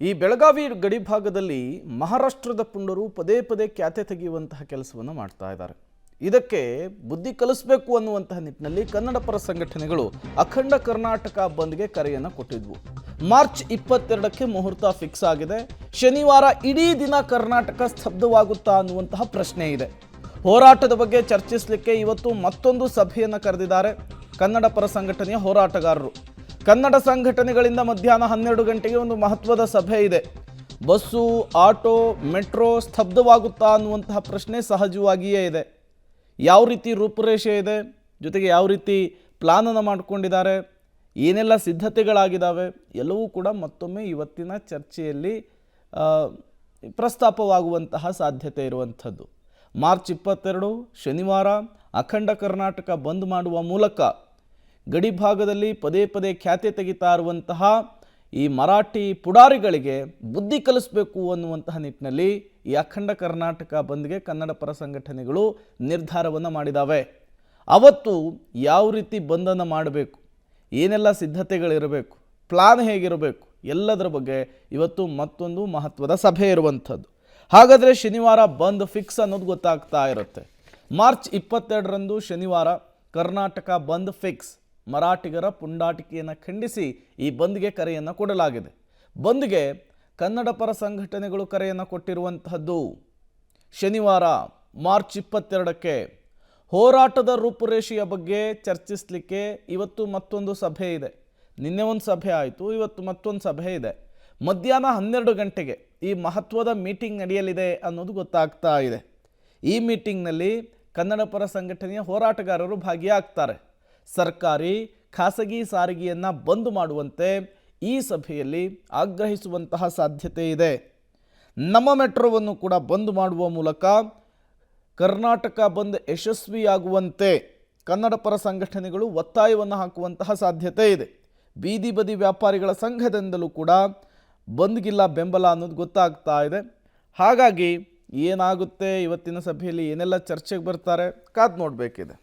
ಈ ಬೆಳಗಾವಿ ಗಡಿ ಭಾಗದಲ್ಲಿ ಮಹಾರಾಷ್ಟ್ರದ ಪುಂಡರು ಪದೇ ಪದೇ ಕ್ಯಾತೆ ತೆಗೆಯುವಂತಹ ಕೆಲಸವನ್ನು ಮಾಡ್ತಾ ಇದ್ದಾರೆ. ಇದಕ್ಕೆ ಬುದ್ಧಿ ಕಲಿಸಬೇಕು ಅನ್ನುವಂತಹ ನಿಟ್ಟಿನಲ್ಲಿ ಕನ್ನಡ ಪರ ಸಂಘಟನೆಗಳು ಅಖಂಡ ಕರ್ನಾಟಕ ಬಂದ್ಗೆ ಕರೆಯನ್ನು ಕೊಟ್ಟಿದ್ವು. ಮಾರ್ಚ್ 22ಕ್ಕೆ ಮುಹೂರ್ತ ಫಿಕ್ಸ್ ಆಗಿದೆ. ಶನಿವಾರ ಇಡೀ ದಿನ ಕರ್ನಾಟಕ ಸ್ತಬ್ಧವಾಗುತ್ತಾ ಅನ್ನುವಂತಹ ಪ್ರಶ್ನೆ ಇದೆ. ಹೋರಾಟದ ಬಗ್ಗೆ ಚರ್ಚಿಸಲಿಕ್ಕೆ ಇವತ್ತು ಮತ್ತೊಂದು ಸಭೆಯನ್ನು ಕರೆದಿದ್ದಾರೆ ಕನ್ನಡ ಪರ ಸಂಘಟನೆಯ ಹೋರಾಟಗಾರರು. ಕನ್ನಡ ಸಂಘಟನೆಗಳಿಂದ ಮಧ್ಯಾಹ್ನ 12 ಗಂಟೆಗೆ ಒಂದು ಮಹತ್ವದ ಸಭೆ ಇದೆ. ಬಸ್ಸು, ಆಟೋ, ಮೆಟ್ರೋ ಸ್ತಬ್ಧವಾಗುತ್ತಾ ಅನ್ನುವಂತಹ ಪ್ರಶ್ನೆ ಸಹಜವಾಗಿಯೇ ಇದೆ. ಯಾವ ರೀತಿ ರೂಪುರೇಷೆ ಇದೆ, ಜೊತೆಗೆ ಯಾವ ರೀತಿ ಪ್ಲಾನನ್ನು ಮಾಡಿಕೊಂಡಿದ್ದಾರೆ, ಏನೆಲ್ಲ ಸಿದ್ಧತೆಗಳಾಗಿದ್ದಾವೆ ಎಲ್ಲವೂ ಕೂಡ ಮತ್ತೊಮ್ಮೆ ಇವತ್ತಿನ ಚರ್ಚೆಯಲ್ಲಿ ಪ್ರಸ್ತಾಪವಾಗುವಂತಹ ಸಾಧ್ಯತೆ ಇರುವಂಥದ್ದು. ಮಾರ್ಚ್ 22 ಶನಿವಾರ ಅಖಂಡ ಕರ್ನಾಟಕ ಬಂದ್ ಮಾಡುವ ಮೂಲಕ ಗಡಿ ಭಾಗದಲ್ಲಿ ಪದೇ ಪದೇ ಖ್ಯಾತೆ ತೆಗಿತಾ ಇರುವಂತಹ ಈ ಮರಾಠಿ ಪುಡಾರಿಗಳಿಗೆ ಬುದ್ಧಿ ಕಲಿಸಬೇಕು ಅನ್ನುವಂತಹ ನಿಟ್ಟಿನಲ್ಲಿ ಈ ಅಖಂಡ ಕರ್ನಾಟಕ ಬಂದ್ಗೆ ಕನ್ನಡ ಪರ ಸಂಘಟನೆಗಳು ನಿರ್ಧಾರವನ್ನು ಮಾಡಿದ್ದಾವೆ. ಅವತ್ತು ಯಾವ ರೀತಿ ಬಂದನ್ನು ಮಾಡಬೇಕು, ಏನೆಲ್ಲ ಸಿದ್ಧತೆಗಳಿರಬೇಕು, ಪ್ಲಾನ್ ಹೇಗಿರಬೇಕು, ಎಲ್ಲದರ ಬಗ್ಗೆ ಇವತ್ತು ಮತ್ತೊಂದು ಮಹತ್ವದ ಸಭೆ ಇರುವಂಥದ್ದು. ಹಾಗಾದರೆ ಶನಿವಾರ ಬಂದ್ ಫಿಕ್ಸ್ ಅನ್ನೋದು ಗೊತ್ತಾಗ್ತಾ ಇರುತ್ತೆ. ಮಾರ್ಚ್ 22ರಂದು ಶನಿವಾರ ಕರ್ನಾಟಕ ಬಂದ್ ಫಿಕ್ಸ್. ಮರಾಠಿಗರ ಪುಂಡಾಟಿಕೆಯನ್ನು ಖಂಡಿಸಿ ಈ ಬಂದ್ಗೆ ಕರೆಯನ್ನು ಕೊಡಲಾಗಿದೆ. ಬಂದ್ಗೆ ಕನ್ನಡ ಪರ ಸಂಘಟನೆಗಳು ಕರೆಯನ್ನು ಕೊಟ್ಟಿರುವಂತಹದ್ದು ಶನಿವಾರ ಮಾರ್ಚ್ 22ಕ್ಕೆ. ಹೋರಾಟದ ರೂಪುರೇಷೆಯ ಬಗ್ಗೆ ಚರ್ಚಿಸಲಿಕ್ಕೆ ಇವತ್ತು ಮತ್ತೊಂದು ಸಭೆ ಇದೆ. ನಿನ್ನೆ ಒಂದು ಸಭೆ ಆಯಿತು, ಇವತ್ತು ಮತ್ತೊಂದು ಸಭೆ ಇದೆ. ಮಧ್ಯಾಹ್ನ 12 ಗಂಟೆಗೆ ಈ ಮಹತ್ವದ ಮೀಟಿಂಗ್ ನಡೆಯಲಿದೆ ಅನ್ನೋದು ಗೊತ್ತಾಗ್ತಾ ಇದೆ. ಈ ಮೀಟಿಂಗ್ನಲ್ಲಿ ಕನ್ನಡ ಪರ ಸಂಘಟನೆಯ ಹೋರಾಟಗಾರರು ಭಾಗಿಯಾಗ್ತಾರೆ. ಸರ್ಕಾರಿ ಖಾಸಗಿ ಸಾರಿಗೆಯನ್ನು ಬಂದ್ ಮಾಡುವಂತೆ ಈ ಸಭೆಯಲ್ಲಿ ಆಗ್ರಹಿಸುವಂತಹ ಸಾಧ್ಯತೆ ಇದೆ. ನಮ್ಮ ಮೆಟ್ರೋವನ್ನು ಕೂಡ ಬಂದ್ ಮಾಡುವ ಮೂಲಕ ಕರ್ನಾಟಕ ಬಂದ್ ಯಶಸ್ವಿಯಾಗುವಂತೆ ಕನ್ನಡ ಪರ ಸಂಘಟನೆಗಳು ಒತ್ತಾಯವನ್ನು ಹಾಕುವಂತಹ ಸಾಧ್ಯತೆ ಇದೆ. ಬೀದಿ ಬದಿ ವ್ಯಾಪಾರಿಗಳ ಸಂಘದಿಂದಲೂ ಕೂಡ ಬಂದ್ಗಿಲ್ಲ ಬೆಂಬಲ ಅನ್ನೋದು ಗೊತ್ತಾಗ್ತಾ ಇದೆ. ಹಾಗಾಗಿ ಏನಾಗುತ್ತೆ, ಇವತ್ತಿನ ಸಭೆಯಲ್ಲಿ ಏನೆಲ್ಲ ಚರ್ಚೆಗೆ ಬರ್ತಾರೆ, ಕಾದು ನೋಡಬೇಕಿದೆ.